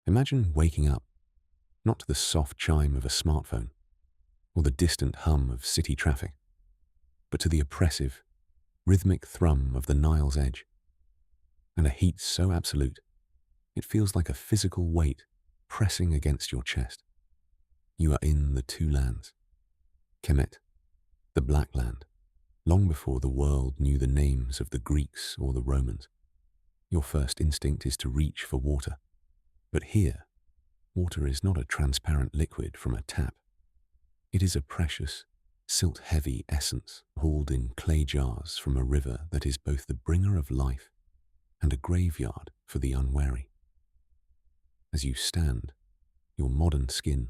Imagine waking up, not to the soft chime of a smartphone or the distant hum of city traffic, but to the oppressive, rhythmic thrum of the Nile's edge, and a heat so absolute it feels like a physical weight pressing against your chest. You are in the two lands, Kemet, the Black Land, long before the world knew the names of the Greeks or the Romans. Your first instinct is to reach for water, but here, water is not a transparent liquid from a tap. It is a precious, silt-heavy essence hauled in clay jars from a river that is both the bringer of life and a graveyard for the unwary. As you stand, your modern skin,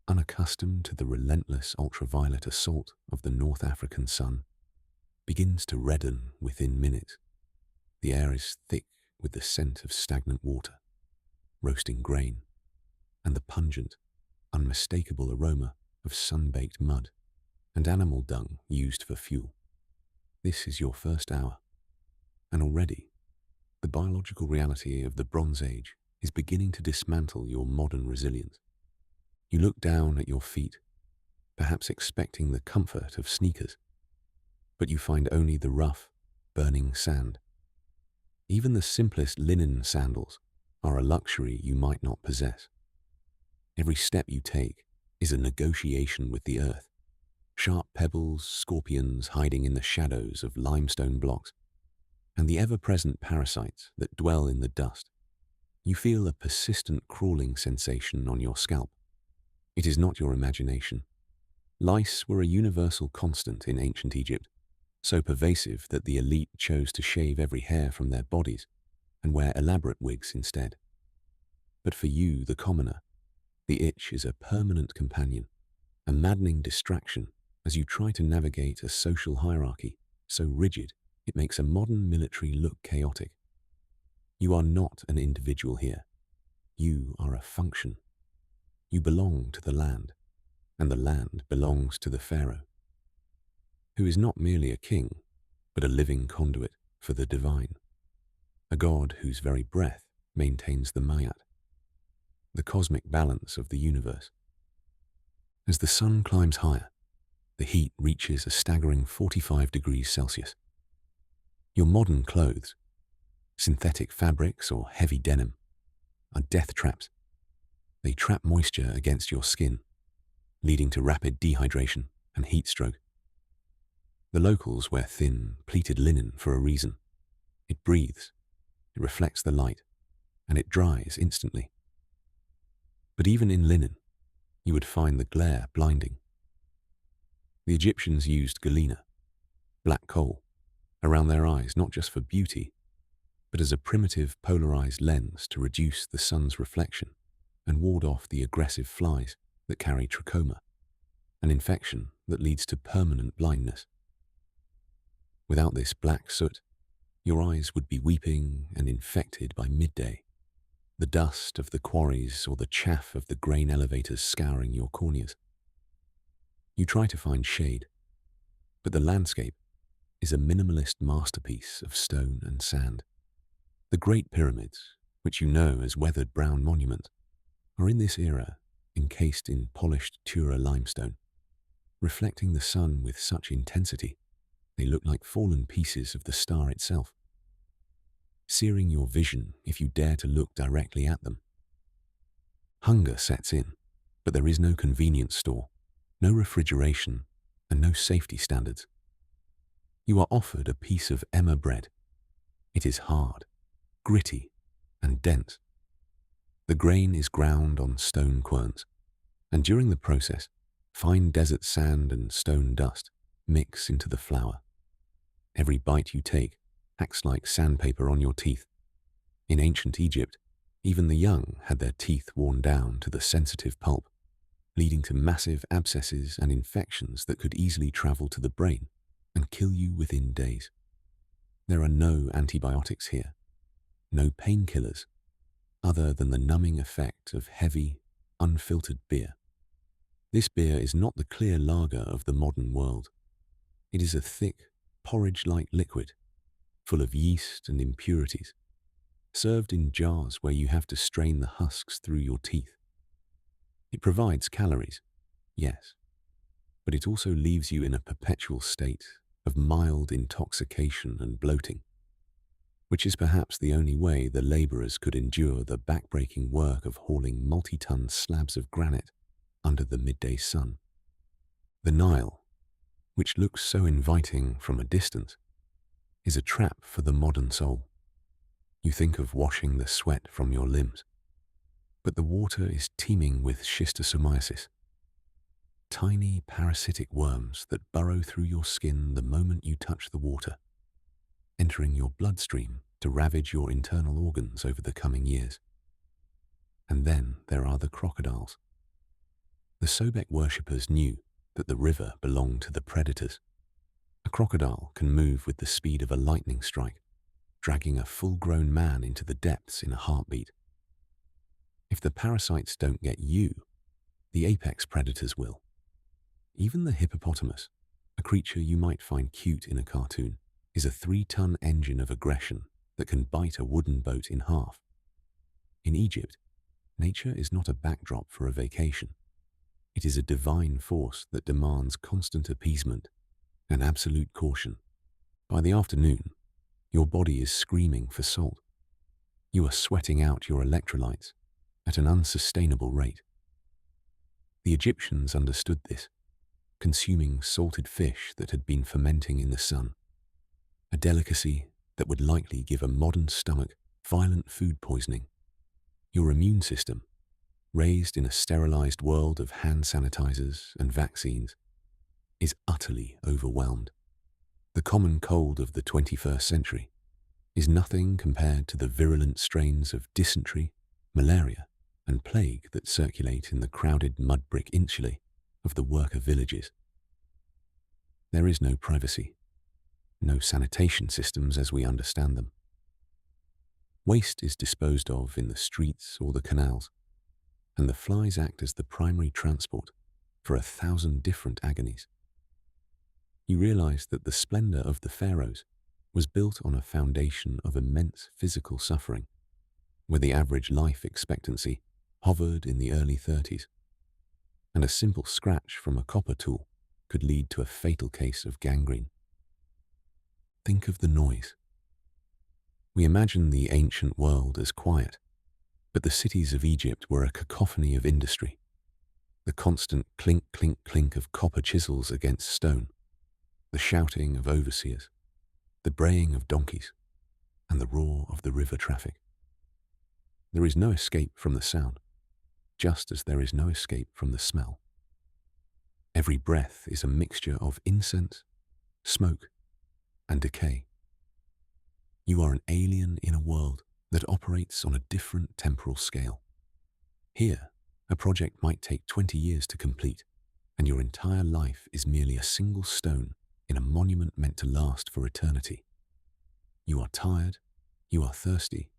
unaccustomed to the relentless ultraviolet assault of the North African sun, begins to redden within minutes. The air is thick with the scent of stagnant water, roasting grain, and the pungent, unmistakable aroma of sun-baked mud and animal dung used for fuel. This is your first hour, and already the biological reality of the Bronze Age is beginning to dismantle your modern resilience. You look down at your feet, perhaps expecting the comfort of sneakers, but you find only the rough, burning sand. Even the simplest linen sandals are a luxury you might not possess. Every step you take is a negotiation with the earth, sharp pebbles, scorpions hiding in the shadows of limestone blocks, and the ever-present parasites that dwell in the dust. You feel a persistent crawling sensation on your scalp. It is not your imagination. Lice were a universal constant in ancient Egypt, so pervasive that the elite chose to shave every hair from their bodies and wear elaborate wigs instead. But for you, the commoner, the itch is a permanent companion, a maddening distraction as you try to navigate a social hierarchy so rigid it makes a modern military look chaotic. You are not an individual here. You are a function. You belong to the land, and the land belongs to the Pharaoh, who is not merely a king, but a living conduit for the divine, a god whose very breath maintains the mayat, the cosmic balance of the universe. As the sun climbs higher, the heat reaches a staggering 45 degrees Celsius. Your modern clothes, synthetic fabrics or heavy denim, are death traps. They trap moisture against your skin, leading to rapid dehydration and heat stroke. The locals wear thin, pleated linen for a reason. It breathes, it reflects the light, and it dries instantly. But even in linen, you would find the glare blinding. The Egyptians used galena, black coal, around their eyes not just for beauty, but as a primitive polarized lens to reduce the sun's reflection and ward off the aggressive flies that carry trachoma, an infection that leads to permanent blindness. Without this black soot, your eyes would be weeping and infected by midday, the dust of the quarries or the chaff of the grain elevators scouring your corneas. You try to find shade, but the landscape is a minimalist masterpiece of stone and sand. The Great Pyramids, which you know as weathered brown monuments, are in this era encased in polished Tura limestone, reflecting the sun with such intensity they look like fallen pieces of the star itself, searing your vision if you dare to look directly at them. Hunger sets in, but there is no convenience store, no refrigeration, and no safety standards. You are offered a piece of emmer bread. It is hard, gritty, and dense. The grain is ground on stone querns, and during the process, fine desert sand and stone dust mix into the flour. Every bite you take acts like sandpaper on your teeth. In ancient Egypt, even the young had their teeth worn down to the sensitive pulp, leading to massive abscesses and infections that could easily travel to the brain and kill you within days. There are no antibiotics here, no painkillers, other than the numbing effect of heavy, unfiltered beer. This beer is not the clear lager of the modern world. It is a thick, porridge-like liquid, full of yeast and impurities. served in jars where you have to strain the husks through your teeth. It provides calories, yes, but it also leaves you in a perpetual state of mild intoxication and bloating, which is perhaps the only way the labourers could endure the backbreaking work of hauling multi-ton slabs of granite under the midday sun. The Nile, which looks so inviting from a distance, is a trap for the modern soul. You think of washing the sweat from your limbs, but the water is teeming with schistosomiasis, tiny parasitic worms that burrow through your skin the moment you touch the water, entering your bloodstream to ravage your internal organs over the coming years. And then there are the crocodiles. The Sobek worshippers knew that the river belonged to the predators. A crocodile can move with the speed of a lightning strike, dragging a full-grown man into the depths in a heartbeat. If the parasites don't get you, the apex predators will. Even the hippopotamus, a creature you might find cute in a cartoon, is a 3-ton engine of aggression that can bite a wooden boat in half. In Egypt, nature is not a backdrop for a vacation. It is a divine force that demands constant appeasement and absolute caution. By the afternoon, your body is screaming for salt. You are sweating out your electrolytes at an unsustainable rate. The Egyptians understood this, consuming salted fish that had been fermenting in the sun, a delicacy that would likely give a modern stomach violent food poisoning. Your immune system, raised in a sterilized world of hand sanitizers and vaccines, is utterly overwhelmed. The common cold of the 21st century is nothing compared to the virulent strains of dysentery, malaria, and plague that circulate in the crowded mud-brick insulae of the worker villages. There is no privacy, no sanitation systems as we understand them. Waste is disposed of in the streets or the canals, and the flies act as the primary transport for 1,000 different agonies. You realize that the splendor of the pharaohs was built on a foundation of immense physical suffering, where the average life expectancy hovered in the early 30s, and a simple scratch from a copper tool could lead to a fatal case of gangrene. Think of the noise. We imagine the ancient world as quiet, but the cities of Egypt were a cacophony of industry. The constant clink, clink, clink of copper chisels against stone, the shouting of overseers, the braying of donkeys, and the roar of the river traffic. There is no escape from the sound, just as there is no escape from the smell. Every breath is a mixture of incense, smoke, and decay. You are an alien in a world that operates on a different temporal scale. Here, a project might take 20 years to complete, and your entire life is merely a single stone in a monument meant to last for eternity. You are tired, you are thirsty,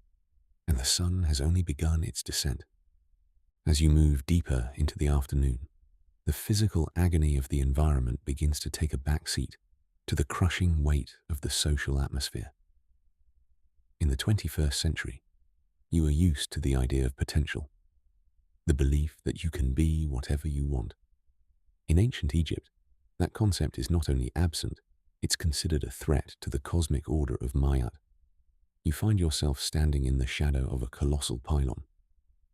and the sun has only begun its descent. As you move deeper into the afternoon, the physical agony of the environment begins to take a back seat to the crushing weight of the social atmosphere. In the 21st century, you are used to the idea of potential, the belief that you can be whatever you want. In ancient Egypt, that concept is not only absent, it's considered a threat to the cosmic order of Mayat. You find yourself standing in the shadow of a colossal pylon,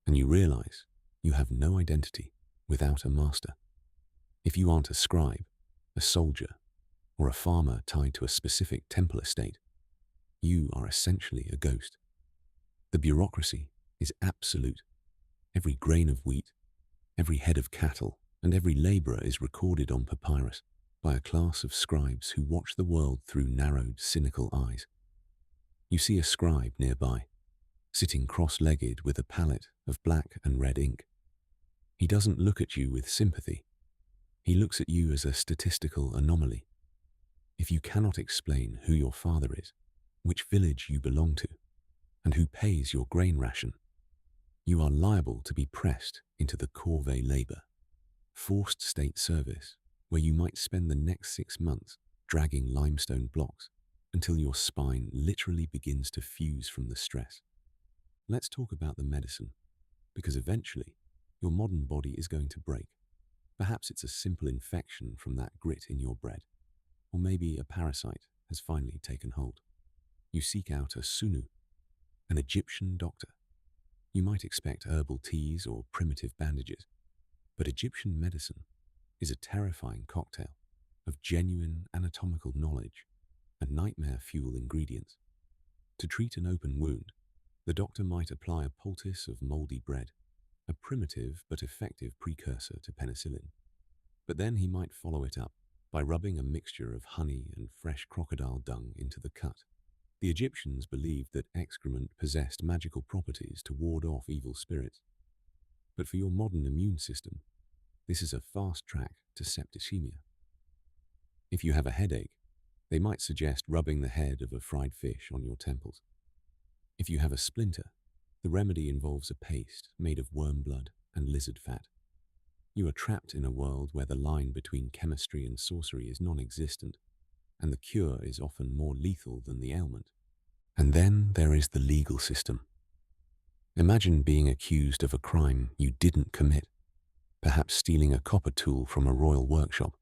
and you realize you have no identity without a master. If you aren't a scribe, a soldier, or a farmer tied to a specific temple estate, you are essentially a ghost. The bureaucracy is absolute. Every grain of wheat, every head of cattle, and every laborer is recorded on papyrus by a class of scribes who watch the world through narrowed, cynical eyes. You see a scribe nearby, sitting cross-legged with a palette of black and red ink. He doesn't look at you with sympathy. He looks at you as a statistical anomaly. If you cannot explain who your father is, which village you belong to, and who pays your grain ration, you are liable to be pressed into the corvée labor, forced state service, where you might spend the next 6 months dragging limestone blocks until your spine literally begins to fuse from the stress. Let's talk about the medicine, because eventually your modern body is going to break. Perhaps it's a simple infection from that grit in your bread, or maybe a parasite has finally taken hold. You seek out a Sunu, an Egyptian doctor. You might expect herbal teas or primitive bandages, but Egyptian medicine is a terrifying cocktail of genuine anatomical knowledge and nightmare fuel ingredients. To treat an open wound, the doctor might apply a poultice of moldy bread, a primitive but effective precursor to penicillin. But then he might follow it up by rubbing a mixture of honey and fresh crocodile dung into the cut. The Egyptians believed that excrement possessed magical properties to ward off evil spirits. But for your modern immune system, this is a fast track to septicemia. If you have a headache, they might suggest rubbing the head of a fried fish on your temples. If you have a splinter, the remedy involves a paste made of worm blood and lizard fat. You are trapped in a world where the line between chemistry and sorcery is non-existent, and the cure is often more lethal than the ailment. And then there is the legal system. Imagine being accused of a crime you didn't commit, perhaps stealing a copper tool from a royal workshop.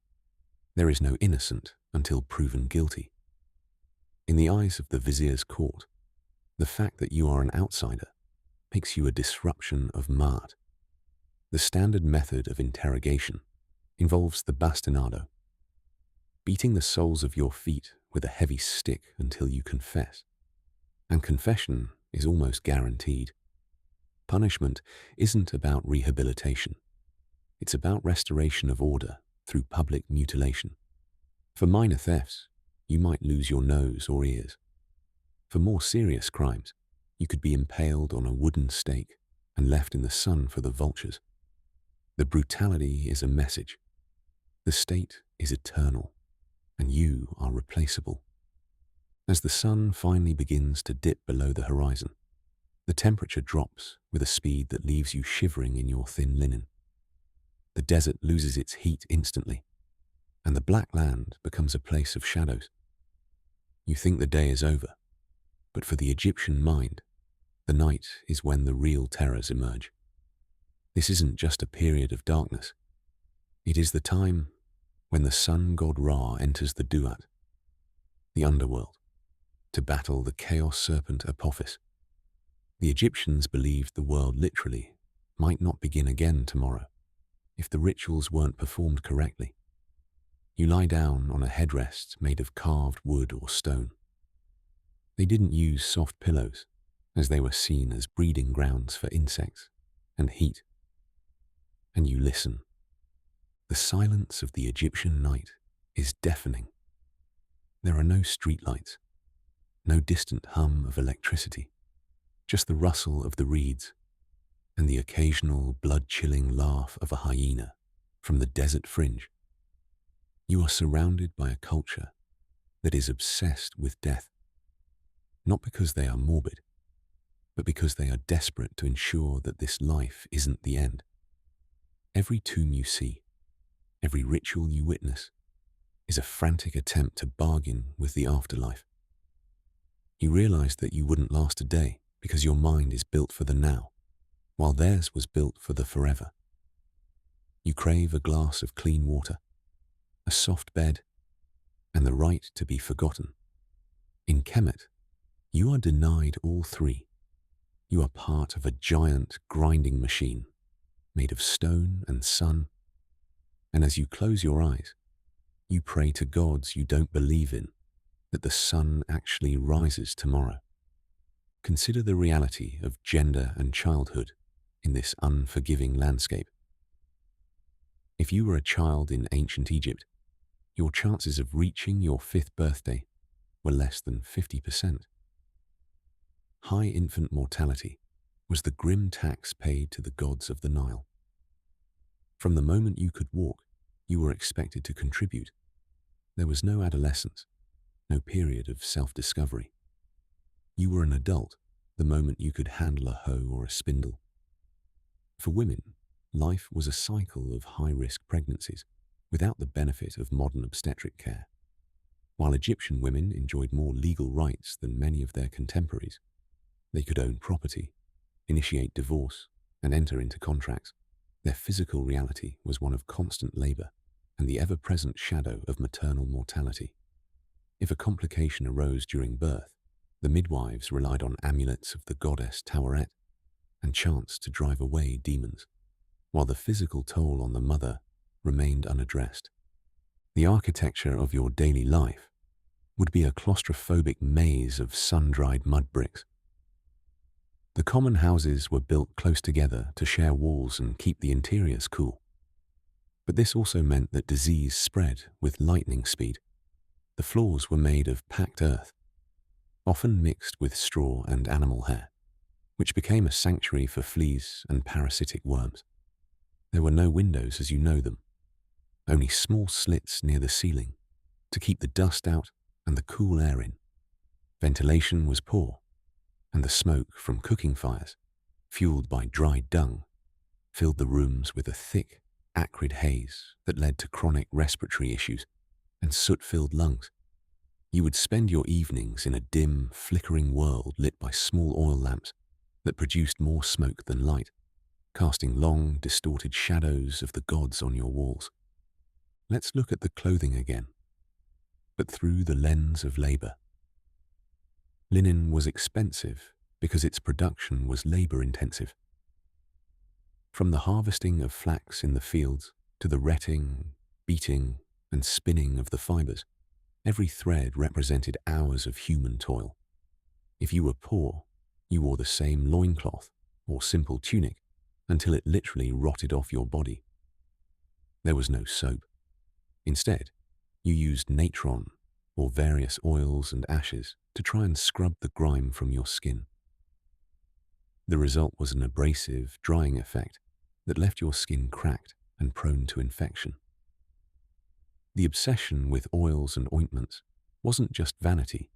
There is no innocent until proven guilty. In the eyes of the vizier's court, the fact that you are an outsider makes you a disruption of Ma'at. The standard method of interrogation involves the bastinado, beating the soles of your feet with a heavy stick until you confess. And confession is almost guaranteed. Punishment isn't about rehabilitation. It's about restoration of order through public mutilation. For minor thefts, you might lose your nose or ears. For more serious crimes, you could be impaled on a wooden stake and left in the sun for the vultures. The brutality is a message. The state is eternal, and you are replaceable. As the sun finally begins to dip below the horizon, the temperature drops with a speed that leaves you shivering in your thin linen. The desert loses its heat instantly, and the black land becomes a place of shadows. You think the day is over, but for the Egyptian mind, the night is when the real terrors emerge. This isn't just a period of darkness. It is the time when the sun god Ra enters the Duat, the underworld, to battle the chaos serpent Apophis. The Egyptians believed the world literally might not begin again tomorrow if the rituals weren't performed correctly. You lie down on a headrest made of carved wood or stone. They didn't use soft pillows, as they were seen as breeding grounds for insects and heat. And you listen. The silence of the Egyptian night is deafening. There are no streetlights, no distant hum of electricity, just the rustle of the reeds and the occasional blood-chilling laugh of a hyena from the desert fringe. You are surrounded by a culture that is obsessed with death, not because they are morbid, but because they are desperate to ensure that this life isn't the end. Every tomb you see, every ritual you witness, is a frantic attempt to bargain with the afterlife. You realize that you wouldn't last a day because your mind is built for the now, while theirs was built for the forever. You crave a glass of clean water, a soft bed, and the right to be forgotten. In Kemet, you are denied all three. You are part of a giant grinding machine made of stone and sun, and as you close your eyes, you pray to gods you don't believe in that the sun actually rises tomorrow. Consider the reality of gender and childhood in this unforgiving landscape. If you were a child in ancient Egypt, your chances of reaching your 5th birthday were less than 50%. High infant mortality was the grim tax paid to the gods of the Nile. From the moment you could walk, you were expected to contribute. There was no adolescence, no period of self-discovery. You were an adult the moment you could handle a hoe or a spindle. For women, life was a cycle of high-risk pregnancies without the benefit of modern obstetric care. While Egyptian women enjoyed more legal rights than many of their contemporaries, they could own property, initiate divorce, and enter into contracts. Their physical reality was one of constant labor and the ever-present shadow of maternal mortality. If a complication arose during birth, the midwives relied on amulets of the goddess Taweret and chants to drive away demons, while the physical toll on the mother remained unaddressed. The architecture of your daily life would be a claustrophobic maze of sun-dried mud bricks. The common houses were built close together to share walls and keep the interiors cool. But this also meant that disease spread with lightning speed. The floors were made of packed earth, often mixed with straw and animal hair, which became a sanctuary for fleas and parasitic worms. There were no windows as you know them, only small slits near the ceiling to keep the dust out and the cool air in. Ventilation was poor, and the smoke from cooking fires, fueled by dried dung, filled the rooms with a thick, acrid haze that led to chronic respiratory issues and soot-filled lungs. You would spend your evenings in a dim, flickering world lit by small oil lamps that produced more smoke than light, casting long, distorted shadows of the gods on your walls. Let's look at the clothing again, but through the lens of labor. Linen was expensive because its production was labor-intensive. From the harvesting of flax in the fields to the retting, beating, and spinning of the fibers, every thread represented hours of human toil. If you were poor, you wore the same loincloth or simple tunic until it literally rotted off your body. There was no soap. Instead, you used natron or various oils and ashes to try and scrub the grime from your skin. The result was an abrasive, drying effect that left your skin cracked and prone to infection. The obsession with oils and ointments wasn't just vanity.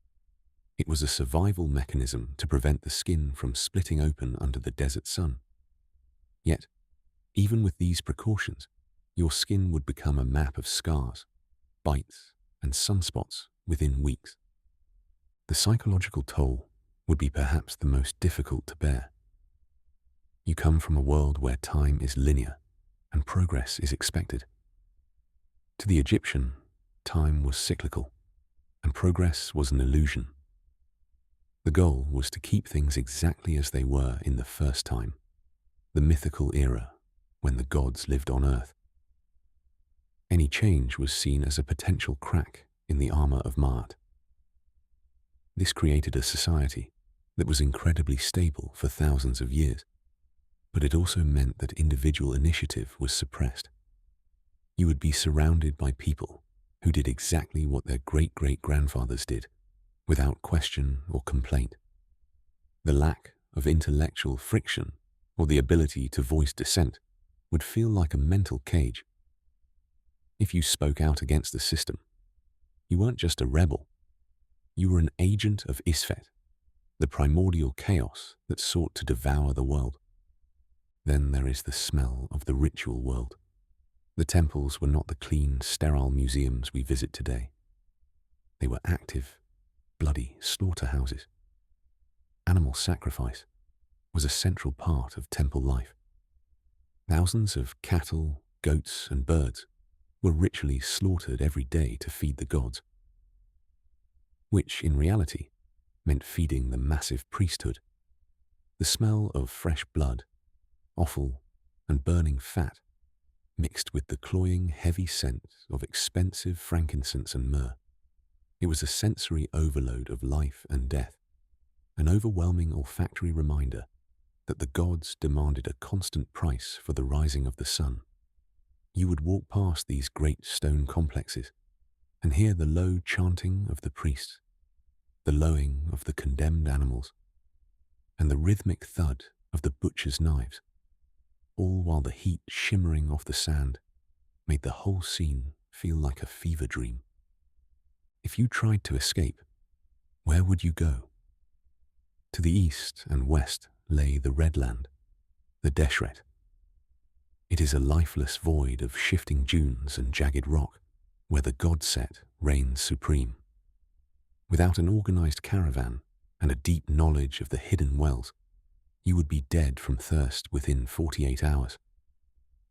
It was a survival mechanism to prevent the skin from splitting open under the desert sun. Yet, even with these precautions, your skin would become a map of scars, bites, and sunspots within weeks. The psychological toll would be perhaps the most difficult to bear. You come from a world where time is linear and progress is expected. To the Egyptian, time was cyclical and progress was an illusion. The goal was to keep things exactly as they were in the first time, the mythical era when the gods lived on earth. Any change was seen as a potential crack in the armor of Maat. This created a society that was incredibly stable for thousands of years, but it also meant that individual initiative was suppressed. You would be surrounded by people who did exactly what their great-great-grandfathers did, without question or complaint. The lack of intellectual friction or the ability to voice dissent would feel like a mental cage. If you spoke out against the system, you weren't just a rebel. You were an agent of Isfet, the primordial chaos that sought to devour the world. Then there is the smell of the ritual world. The temples were not the clean, sterile museums we visit today. They were active, bloody slaughterhouses. Animal sacrifice was a central part of temple life. Thousands of cattle, goats, and birds were ritually slaughtered every day to feed the gods, which in reality meant feeding the massive priesthood. The smell of fresh blood, offal, and burning fat mixed with the cloying, heavy scent of expensive frankincense and myrrh. It was a sensory overload of life and death, an overwhelming olfactory reminder that the gods demanded a constant price for the rising of the sun. You would walk past these great stone complexes and hear the low chanting of the priests, the lowing of the condemned animals, and the rhythmic thud of the butcher's knives, all while the heat shimmering off the sand made the whole scene feel like a fever dream. If you tried to escape, where would you go? To the east and west lay the Red Land, the Deshret. It is a lifeless void of shifting dunes and jagged rock, where the god set reigns supreme. Without an organized caravan and a deep knowledge of the hidden wells, you would be dead from thirst within 48 hours.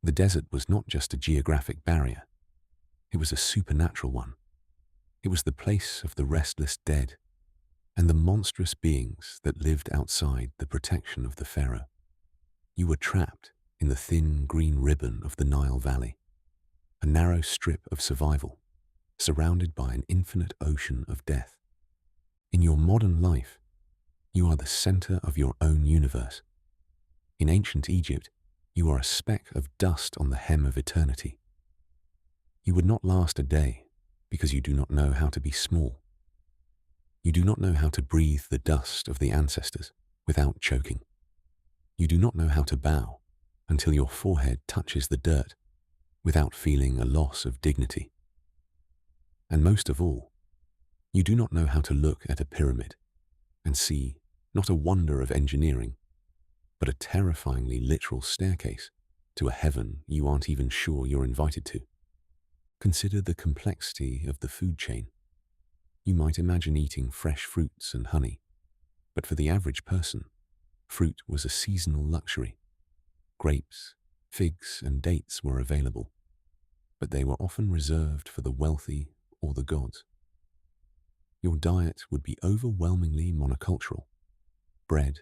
The desert was not just a geographic barrier, it was a supernatural one. It was the place of the restless dead and the monstrous beings that lived outside the protection of the Pharaoh. You were trapped in the thin green ribbon of the Nile Valley, a narrow strip of survival, surrounded by an infinite ocean of death. In your modern life, you are the center of your own universe. In ancient Egypt, you are a speck of dust on the hem of eternity. You would not last a day because you do not know how to be small. You do not know how to breathe the dust of the ancestors without choking. You do not know how to bow until your forehead touches the dirt without feeling a loss of dignity. And most of all, you do not know how to look at a pyramid and see not a wonder of engineering, but a terrifyingly literal staircase to a heaven you aren't even sure you're invited to. Consider the complexity of the food chain. You might imagine eating fresh fruits and honey, but for the average person, fruit was a seasonal luxury. Grapes, figs, and dates were available, but they were often reserved for the wealthy or the gods. Your diet would be overwhelmingly monocultural: bread,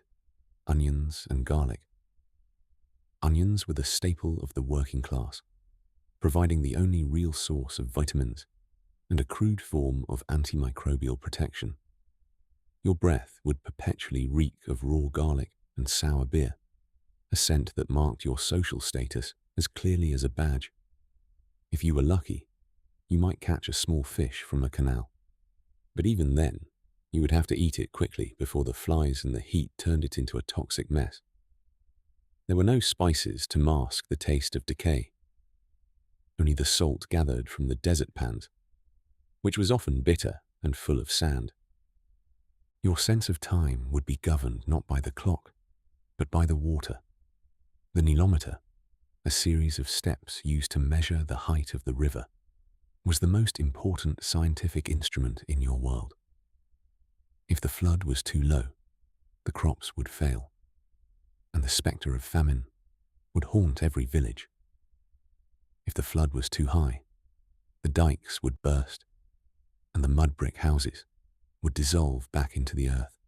onions, and garlic. Onions were the staple of the working class, providing the only real source of vitamins and a crude form of antimicrobial protection. Your breath would perpetually reek of raw garlic and sour beer, a scent that marked your social status as clearly as a badge. If you were lucky, you might catch a small fish from a canal, but even then, you would have to eat it quickly before the flies and the heat turned it into a toxic mess. There were no spices to mask the taste of decay, only the salt gathered from the desert pans, which was often bitter and full of sand. Your sense of time would be governed not by the clock, but by the water. The Nilometer, a series of steps used to measure the height of the river, was the most important scientific instrument in your world. If the flood was too low, the crops would fail, and the spectre of famine would haunt every village. If the flood was too high, the dikes would burst, and the mud brick houses would dissolve back into the earth.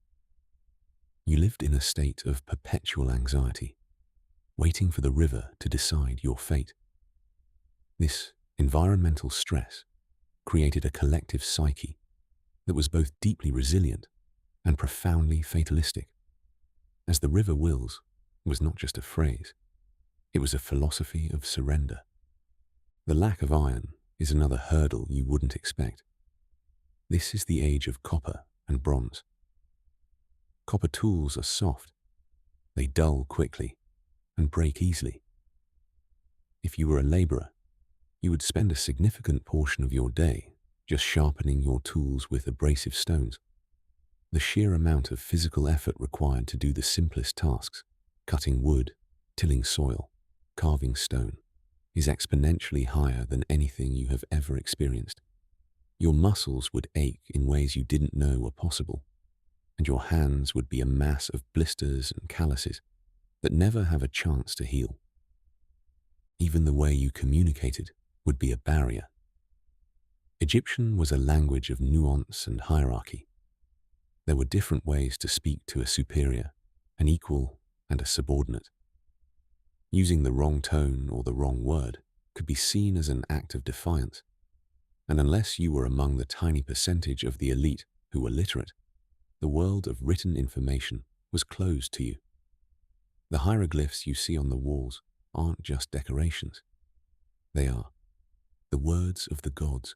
You lived in a state of perpetual anxiety, waiting for the river to decide your fate. This environmental stress created a collective psyche that was both deeply resilient and profoundly fatalistic. As the river wills was not just a phrase, it was a philosophy of surrender. The lack of iron is another hurdle you wouldn't expect. This is the age of copper and bronze. Copper tools are soft, they dull quickly and break easily. If you were a laborer, you would spend a significant portion of your day just sharpening your tools with abrasive stones. The sheer amount of physical effort required to do the simplest tasks, cutting wood, tilling soil, carving stone, is exponentially higher than anything you have ever experienced. Your muscles would ache in ways you didn't know were possible, and your hands would be a mass of blisters and calluses that never have a chance to heal. Even the way you communicated would be a barrier. Egyptian was a language of nuance and hierarchy. There were different ways to speak to a superior, an equal, and a subordinate. Using the wrong tone or the wrong word could be seen as an act of defiance, and unless you were among the tiny percentage of the elite who were literate, the world of written information was closed to you. The hieroglyphs you see on the walls aren't just decorations. They are the words of the gods,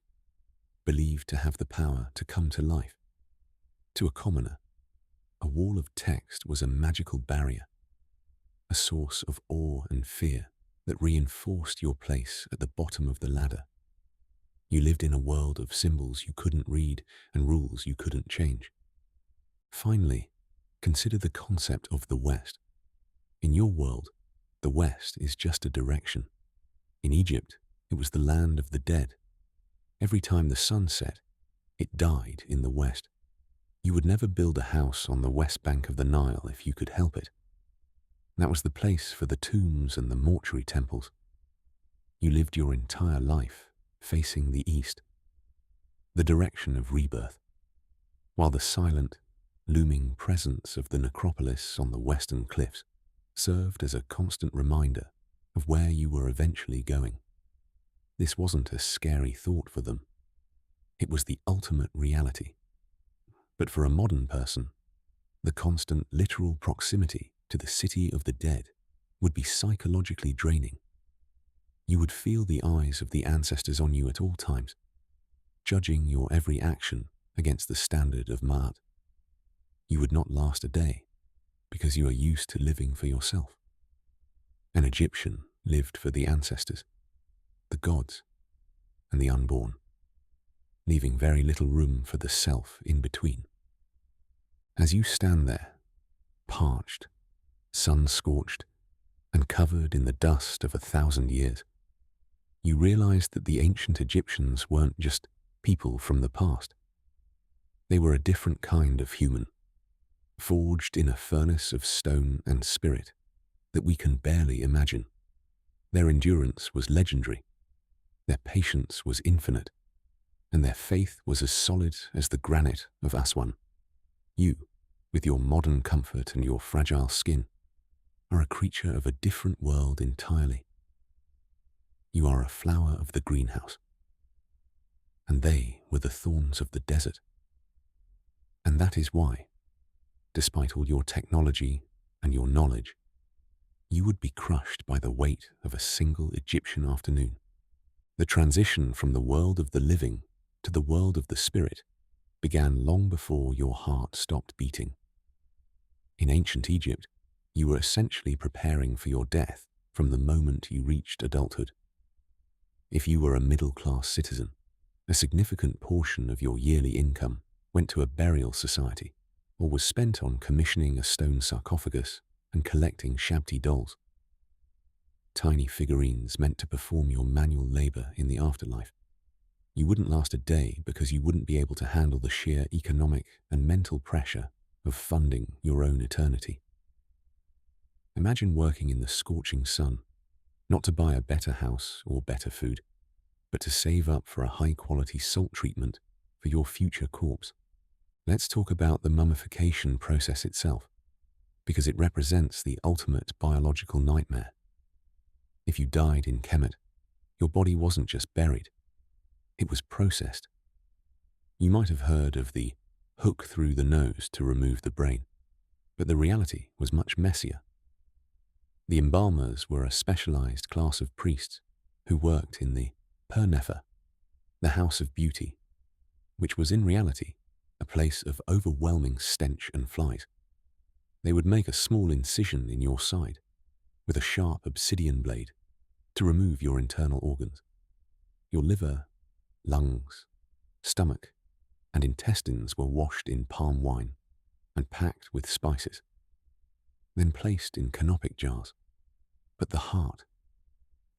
believed to have the power to come to life. To a commoner, a wall of text was a magical barrier, a source of awe and fear that reinforced your place at the bottom of the ladder. You lived in a world of symbols you couldn't read and rules you couldn't change. Finally, consider the concept of the West. In your world, the West is just a direction. In Egypt, it was the land of the dead. Every time the sun set, it died in the West. You would never build a house on the west bank of the Nile if you could help it. That was the place for the tombs and the mortuary temples. You lived your entire life facing the east, the direction of rebirth, while the silent, looming presence of the necropolis on the western cliffs served as a constant reminder of where you were eventually going. This wasn't a scary thought for them. It was the ultimate reality. But for a modern person, the constant literal proximity to the city of the dead would be psychologically draining. You would feel the eyes of the ancestors on you at all times, judging your every action against the standard of Ma'at. You would not last a day because you are used to living for yourself. An Egyptian lived for the ancestors, the gods, and the unborn, leaving very little room for the self in between. As you stand there, parched, sun-scorched, and covered in the dust of 1,000 years, you realize that the ancient Egyptians weren't just people from the past. They were a different kind of human, forged in a furnace of stone and spirit that we can barely imagine. Their endurance was legendary, their patience was infinite, and their faith was as solid as the granite of Aswan. You, with your modern comfort and your fragile skin, are a creature of a different world entirely. You are a flower of the greenhouse, and they were the thorns of the desert. And that is why, despite all your technology and your knowledge, you would be crushed by the weight of a single Egyptian afternoon. The transition from the world of the living to the world of the spirit began long before your heart stopped beating. In ancient Egypt, you were essentially preparing for your death from the moment you reached adulthood. If you were a middle-class citizen, a significant portion of your yearly income went to a burial society or was spent on commissioning a stone sarcophagus and collecting Shabti dolls, tiny figurines meant to perform your manual labor in the afterlife. You wouldn't last a day because you wouldn't be able to handle the sheer economic and mental pressure of funding your own eternity. Imagine working in the scorching sun, not to buy a better house or better food, but to save up for a high-quality salt treatment for your future corpse. Let's talk about the mummification process itself, because it represents the ultimate biological nightmare. If you died in Kemet, your body wasn't just buried, it was processed. You might have heard of the hook through the nose to remove the brain, but the reality was much messier. The embalmers were a specialized class of priests who worked in the Pernefer, the house of beauty, which was in reality a place of overwhelming stench and flies. They would make a small incision in your side with a sharp obsidian blade to remove your internal organs. Your liver, lungs, stomach, and intestines were washed in palm wine and packed with spices, then placed in canopic jars. But the heart,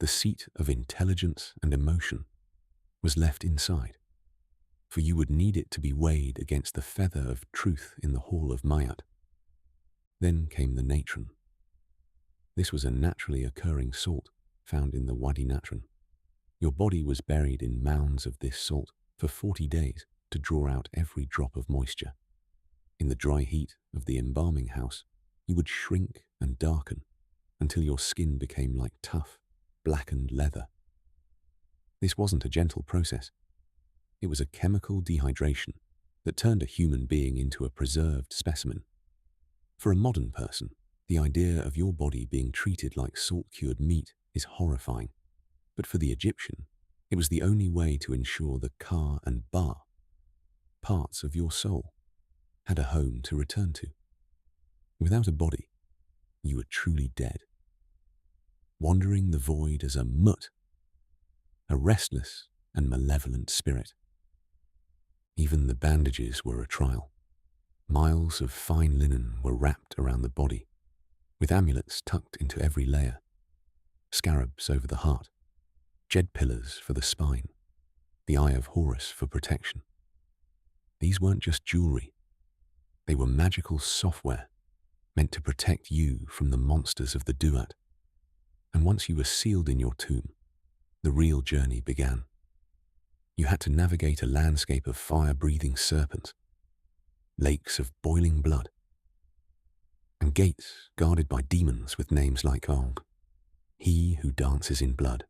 the seat of intelligence and emotion, was left inside, for you would need it to be weighed against the feather of truth in the hall of Ma'at. Then came the natron. This was a naturally occurring salt found in the Wadi Natron. Your body was buried in mounds of this salt for 40 days to draw out every drop of moisture. In the dry heat of the embalming house, you would shrink and darken until your skin became like tough, blackened leather. This wasn't a gentle process. It was a chemical dehydration that turned a human being into a preserved specimen. For a modern person, the idea of your body being treated like salt-cured meat is horrifying. But for the Egyptian, it was the only way to ensure the Ka and Ba, parts of your soul, had a home to return to. Without a body, you were truly dead, wandering the void as a mut, a restless and malevolent spirit. Even the bandages were a trial. Miles of fine linen were wrapped around the body, with amulets tucked into every layer, scarabs over the heart, jed pillars for the spine, the eye of Horus for protection. These weren't just jewelry. They were magical software meant to protect you from the monsters of the Duat. And once you were sealed in your tomb, the real journey began. You had to navigate a landscape of fire-breathing serpents, lakes of boiling blood, and gates guarded by demons with names like he who dances in blood,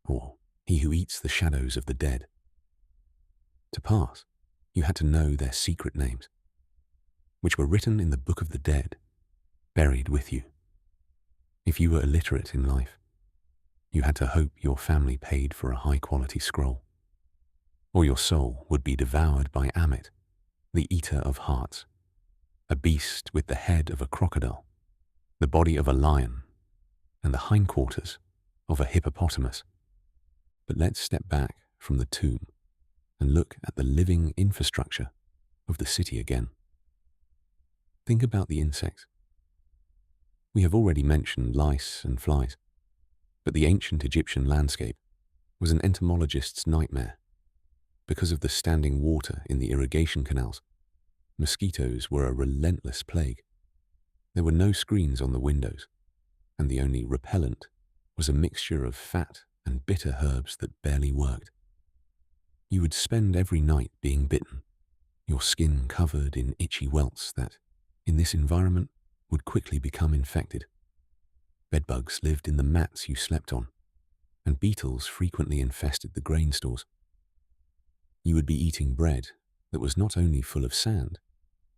or he who eats the shadows of the dead. To pass, you had to know their secret names, which were written in the book of the dead, buried with you. If you were illiterate in life, you had to hope your family paid for a high-quality scroll, or your soul would be devoured by Amit, the eater of hearts, a beast with the head of a crocodile, the body of a lion, and the hindquarters of a hippopotamus. But let's step back from the tomb and look at the living infrastructure of the city again. Think about the insects. We have already mentioned lice and flies, but the ancient Egyptian landscape was an entomologist's nightmare. Because of the standing water in the irrigation canals, mosquitoes were a relentless plague. There were no screens on the windows, and the only repellent was a mixture of fat and bitter herbs that barely worked. You would spend every night being bitten, your skin covered in itchy welts that, in this environment, would quickly become infected. Bedbugs lived in the mats you slept on, and beetles frequently infested the grain stores. You would be eating bread that was not only full of sand,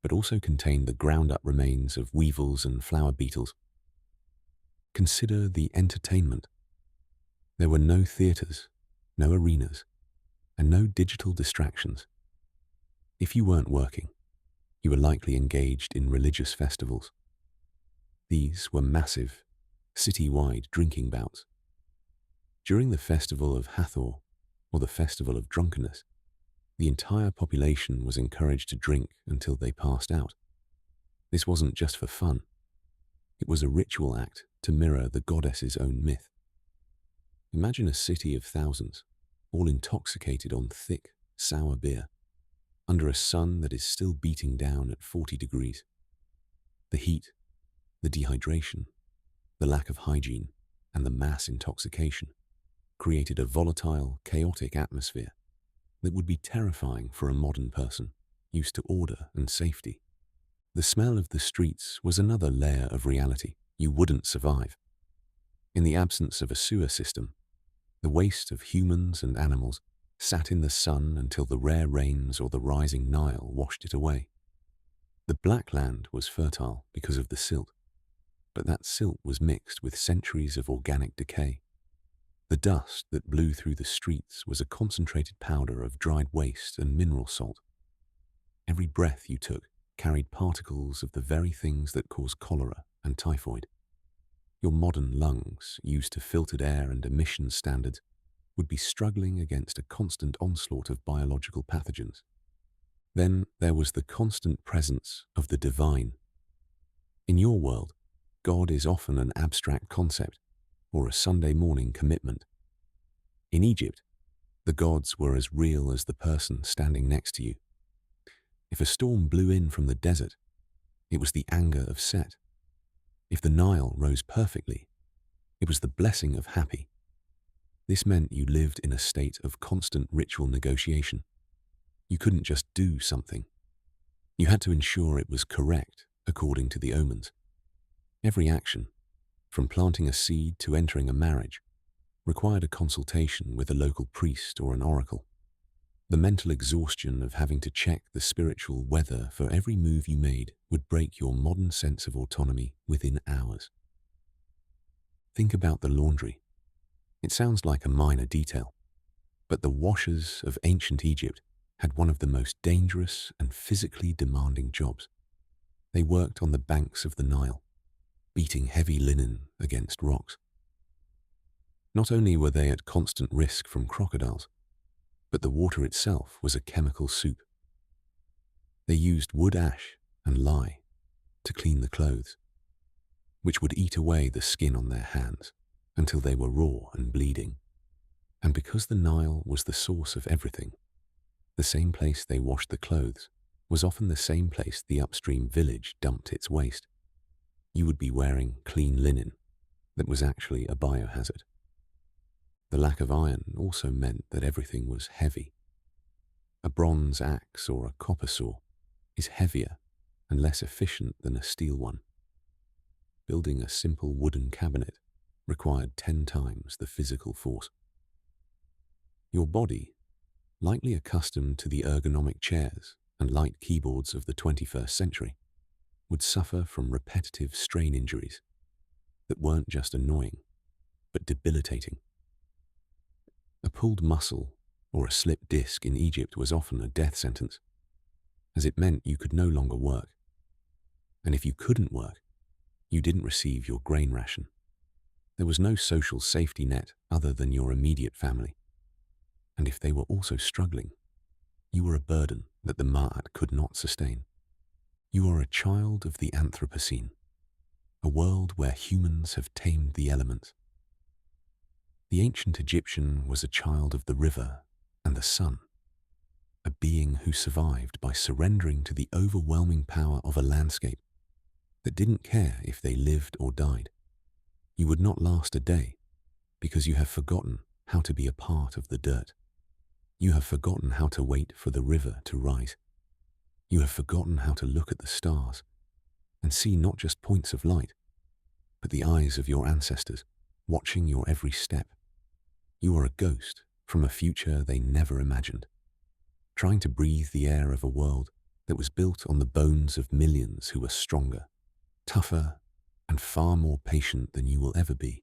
but also contained the ground-up remains of weevils and flower beetles. Consider the entertainment. There were no theatres, no arenas, and no digital distractions. If you weren't working, you were likely engaged in religious festivals. These were massive, city-wide drinking bouts. During the festival of Hathor, or the festival of drunkenness, the entire population was encouraged to drink until they passed out. This wasn't just for fun. It was a ritual act to mirror the goddess's own myth. Imagine a city of thousands, all intoxicated on thick, sour beer, under a sun that is still beating down at 40 degrees. The heat, the dehydration, the lack of hygiene, and the mass intoxication created a volatile, chaotic atmosphere that would be terrifying for a modern person used to order and safety. The smell of the streets was another layer of reality. You wouldn't survive. In the absence of a sewer system, the waste of humans and animals sat in the sun until the rare rains or the rising Nile washed it away. The black land was fertile because of the silt, but that silt was mixed with centuries of organic decay. The dust that blew through the streets was a concentrated powder of dried waste and mineral salt. Every breath you took carried particles of the very things that cause cholera and typhoid. Your modern lungs, used to filtered air and emissions standards, would be struggling against a constant onslaught of biological pathogens. Then there was the constant presence of the divine. In your world, God is often an abstract concept or a Sunday morning commitment. In Egypt, the gods were as real as the person standing next to you. If a storm blew in from the desert, it was the anger of Set. If the Nile rose perfectly, it was the blessing of Happy. This meant you lived in a state of constant ritual negotiation. You couldn't just do something. You had to ensure it was correct according to the omens. Every action, from planting a seed to entering a marriage, required a consultation with a local priest or an oracle. The mental exhaustion of having to check the spiritual weather for every move you made would break your modern sense of autonomy within hours. Think about the laundry. It sounds like a minor detail, but the washers of ancient Egypt had one of the most dangerous and physically demanding jobs. They worked on the banks of the Nile, beating heavy linen against rocks. Not only were they at constant risk from crocodiles, but the water itself was a chemical soup. They used wood ash and lye to clean the clothes, which would eat away the skin on their hands until they were raw and bleeding. And because the Nile was the source of everything, the same place they washed the clothes was often the same place the upstream village dumped its waste. You would be wearing clean linen that was actually a biohazard. The lack of iron also meant that everything was heavy. A bronze axe or a copper saw is heavier and less efficient than a steel one. Building a simple wooden cabinet required 10 times the physical force. Your body, likely accustomed to the ergonomic chairs and light keyboards of the 21st century, would suffer from repetitive strain injuries that weren't just annoying, but debilitating. A pulled muscle or a slipped disc in Egypt was often a death sentence, as it meant you could no longer work. And if you couldn't work, you didn't receive your grain ration. There was no social safety net other than your immediate family. And if they were also struggling, you were a burden that the Ma'at could not sustain. You are a child of the Anthropocene, a world where humans have tamed the elements. The ancient Egyptian was a child of the river and the sun, a being who survived by surrendering to the overwhelming power of a landscape that didn't care if they lived or died. You would not last a day because you have forgotten how to be a part of the dirt. You have forgotten how to wait for the river to rise. You have forgotten how to look at the stars and see not just points of light, but the eyes of your ancestors watching your every step. You are a ghost from a future they never imagined, trying to breathe the air of a world that was built on the bones of millions who were stronger, tougher, and far more patient than you will ever be.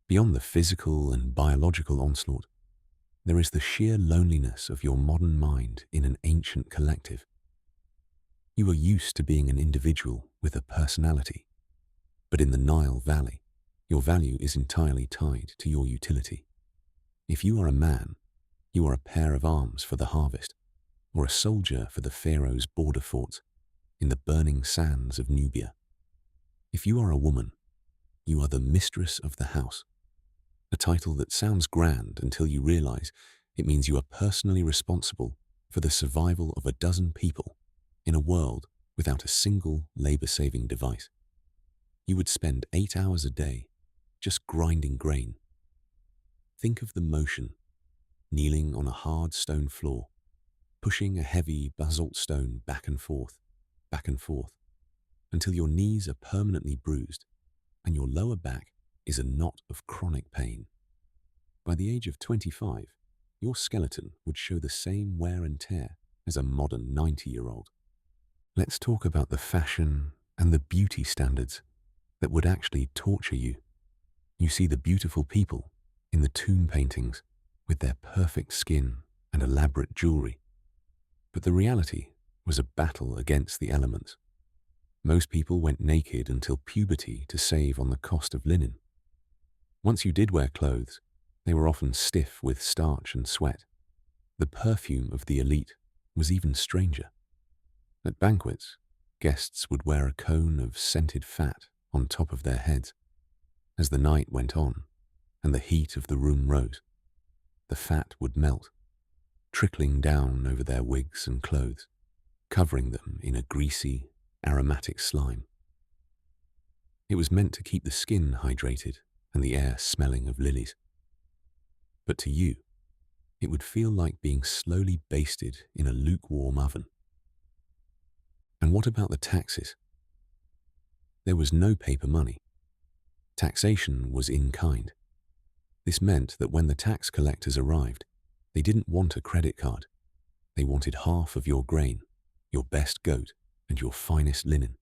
Beyond the physical and biological onslaught, there is the sheer loneliness of your modern mind in an ancient collective. You are used to being an individual with a personality, but in the Nile Valley, your value is entirely tied to your utility. If you are a man, you are a pair of arms for the harvest, or a soldier for the Pharaoh's border forts in the burning sands of Nubia. If you are a woman, you are the mistress of the house, a title that sounds grand until you realize it means you are personally responsible for the survival of a dozen people in a world without a single labor-saving device. You would spend 8 hours a day just grinding grain. Think of the motion, kneeling on a hard stone floor, pushing a heavy basalt stone back and forth, until your knees are permanently bruised and your lower back is a knot of chronic pain. By the age of 25, your skeleton would show the same wear and tear as a modern 90-year-old. Let's talk about the fashion and the beauty standards that would actually torture you. You see the beautiful people in the tomb paintings with their perfect skin and elaborate jewelry. But the reality was a battle against the elements. Most people went naked until puberty to save on the cost of linen. Once you did wear clothes, they were often stiff with starch and sweat. The perfume of the elite was even stranger. At banquets, guests would wear a cone of scented fat on top of their heads. As the night went on and the heat of the room rose, the fat would melt, trickling down over their wigs and clothes, covering them in a greasy, aromatic slime. It was meant to keep the skin hydrated and the air smelling of lilies. But to you, it would feel like being slowly basted in a lukewarm oven. And what about the taxes? There was no paper money. Taxation was in kind. This meant that when the tax collectors arrived, they didn't want a credit card. They wanted half of your grain, your best goat, and your finest linen.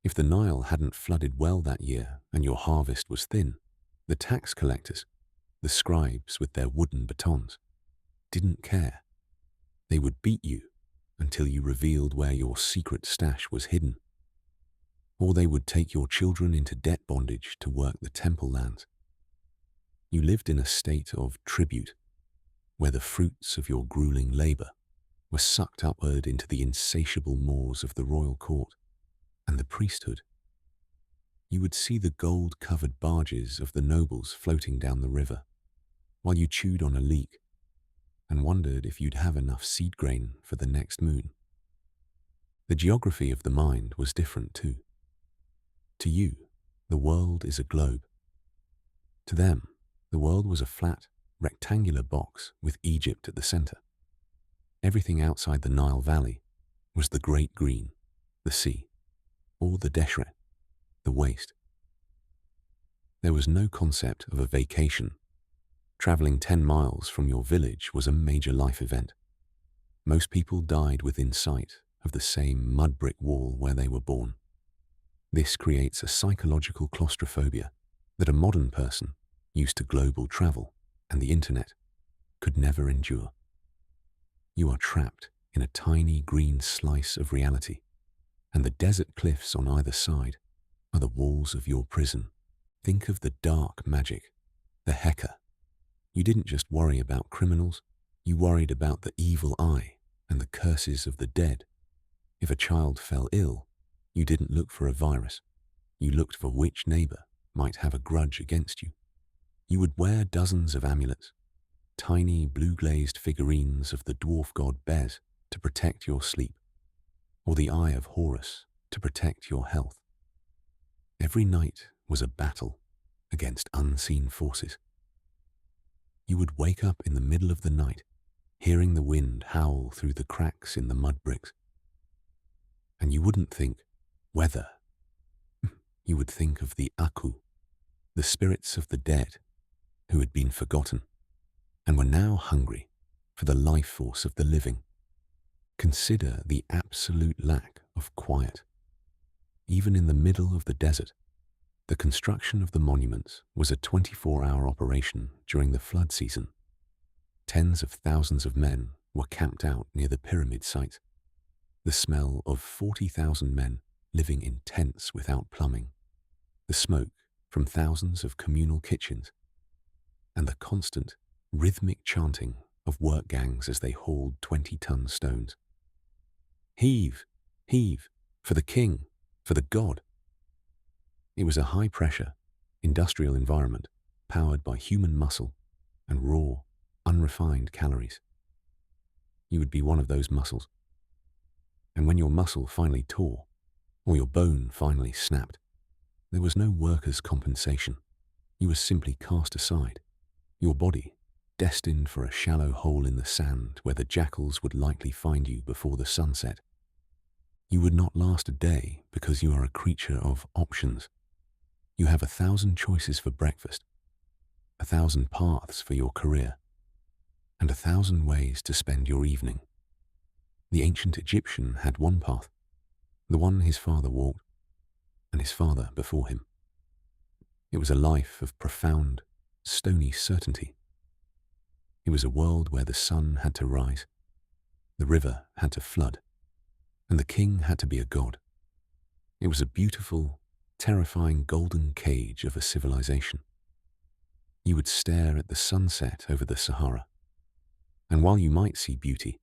If the Nile hadn't flooded well that year and your harvest was thin, the tax collectors, the scribes with their wooden batons, didn't care. They would beat you until you revealed where your secret stash was hidden. Or they would take your children into debt bondage to work the temple lands. You lived in a state of tribute, where the fruits of your grueling labor were sucked upward into the insatiable maws of the royal court and the priesthood. You would see the gold-covered barges of the nobles floating down the river, while you chewed on a leek and wondered if you'd have enough seed grain for the next moon. The geography of the mind was different too. To you, the world is a globe. To them, the world was a flat, rectangular box with Egypt at the center. Everything outside the Nile Valley was the great green, the sea, or the deshret, the waste. There was no concept of a vacation. Traveling 10 miles from your village was a major life event. Most people died within sight of the same mud brick wall where they were born. This creates a psychological claustrophobia that a modern person used to global travel and the internet could never endure. You are trapped in a tiny green slice of reality, and the desert cliffs on either side are the walls of your prison. Think of the dark magic, the Heka. You didn't just worry about criminals, you worried about the evil eye and the curses of the dead. If a child fell ill, you didn't look for a virus. You looked for which neighbor might have a grudge against you. You would wear dozens of amulets, tiny blue-glazed figurines of the dwarf god Bez to protect your sleep, or the Eye of Horus to protect your health. Every night was a battle against unseen forces. You would wake up in the middle of the night, hearing the wind howl through the cracks in the mud bricks. And you wouldn't think weather. You would think of the Aku, the spirits of the dead who had been forgotten and were now hungry for the life force of the living. Consider the absolute lack of quiet. Even in the middle of the desert, the construction of the monuments was a 24-hour operation during the flood season. Tens of thousands of men were camped out near the pyramid site. The smell of 40,000 men living in tents without plumbing, the smoke from thousands of communal kitchens, and the constant, rhythmic chanting of work gangs as they hauled 20-ton stones. Heave, heave, for the king, for the god. It was a high-pressure, industrial environment powered by human muscle and raw, unrefined calories. You would be one of those muscles. And when your muscle finally tore, or your bone finally snapped, there was no workers' compensation. You were simply cast aside, your body destined for a shallow hole in the sand where the jackals would likely find you before the sunset. You would not last a day because you are a creature of options. You have 1,000 choices for breakfast, 1,000 paths for your career, and 1,000 ways to spend your evening. The ancient Egyptian had one path, the one his father walked, and his father before him. It was a life of profound, stony certainty. It was a world where the sun had to rise, the river had to flood, and the king had to be a god. It was a beautiful, terrifying golden cage of a civilization. You would stare at the sunset over the Sahara, and while you might see beauty,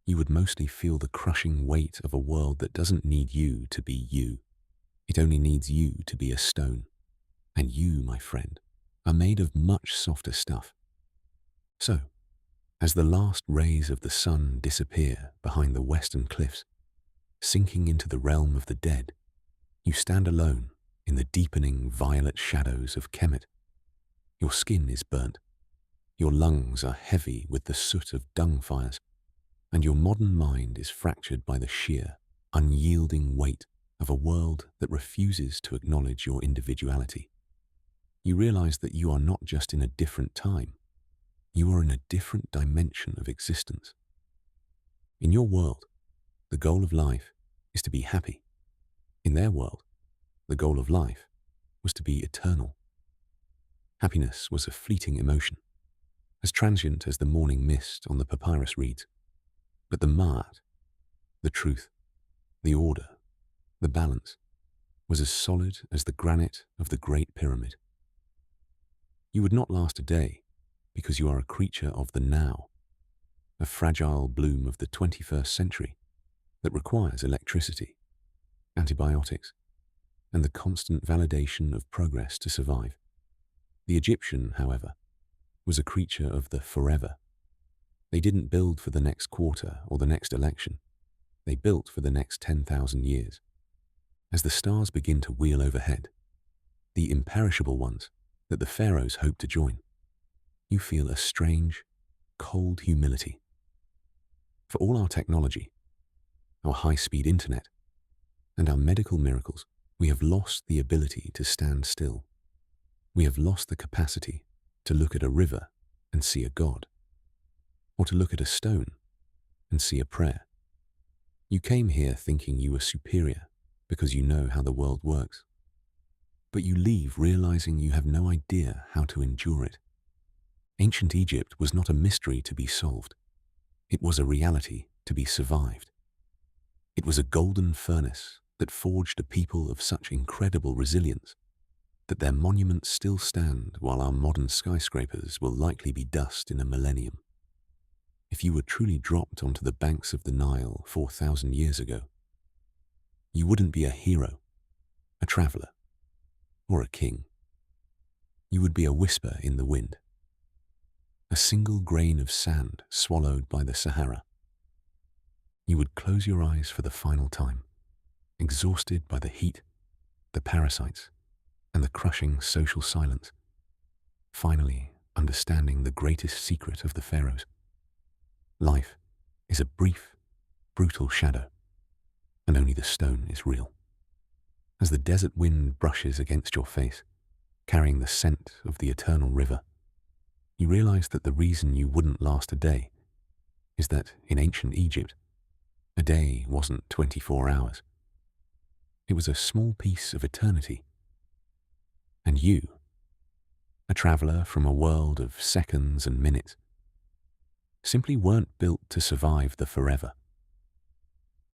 you would mostly feel the crushing weight of a world that doesn't need you to be you. It only needs you to be a stone. And you, my friend, are made of much softer stuff. So, as the last rays of the sun disappear behind the western cliffs, sinking into the realm of the dead, you stand alone in the deepening violet shadows of Kemet. Your skin is burnt, your lungs are heavy with the soot of dung fires, and your modern mind is fractured by the sheer, unyielding weight of a world that refuses to acknowledge your individuality. You realize that you are not just in a different time, you are in a different dimension of existence. In your world, the goal of life is to be happy. In their world, the goal of life was to be eternal. Happiness was a fleeting emotion, as transient as the morning mist on the papyrus reeds. But the ma'at, the truth, the order, the balance, was as solid as the granite of the Great Pyramid. You would not last a day because you are a creature of the now, a fragile bloom of the 21st century that requires electricity, antibiotics, and the constant validation of progress to survive. The Egyptian, however, was a creature of the forever. They didn't build for the next quarter or the next election. they built for the next 10,000 years. As the stars begin to wheel overhead, the imperishable ones that the pharaohs hoped to join, you feel a strange, cold humility. For all our technology, our high-speed internet, and our medical miracles, we have lost the ability to stand still. We have lost the capacity to look at a river and see a god, or to look at a stone and see a prayer. You came here thinking you were superior because you know how the world works. But you leave realizing you have no idea how to endure it. Ancient Egypt was not a mystery to be solved. It was a reality to be survived. It was a golden furnace that forged a people of such incredible resilience that their monuments still stand while our modern skyscrapers will likely be dust in a millennium. If you were truly dropped onto the banks of the Nile 4,000 years ago, you wouldn't be a hero, a traveler, or a king. You would be a whisper in the wind, a single grain of sand swallowed by the Sahara. You would close your eyes for the final time, exhausted by the heat, the parasites, and the crushing social silence, finally understanding the greatest secret of the pharaohs. Life is a brief, brutal shadow, and only the stone is real. As the desert wind brushes against your face, carrying the scent of the eternal river, you realize that the reason you wouldn't last a day is that in ancient Egypt, a day wasn't 24 hours. It was a small piece of eternity. And you, a traveler from a world of seconds and minutes, simply weren't built to survive the forever.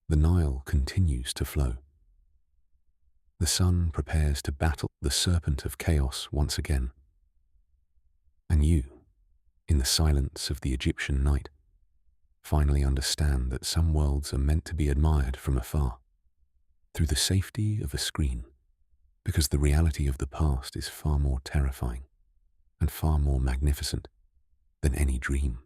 The Nile continues to flow. The sun prepares to battle the serpent of chaos once again. And you, in the silence of the Egyptian night, finally understand that some worlds are meant to be admired from afar, through the safety of a screen, because the reality of the past is far more terrifying and far more magnificent than any dream.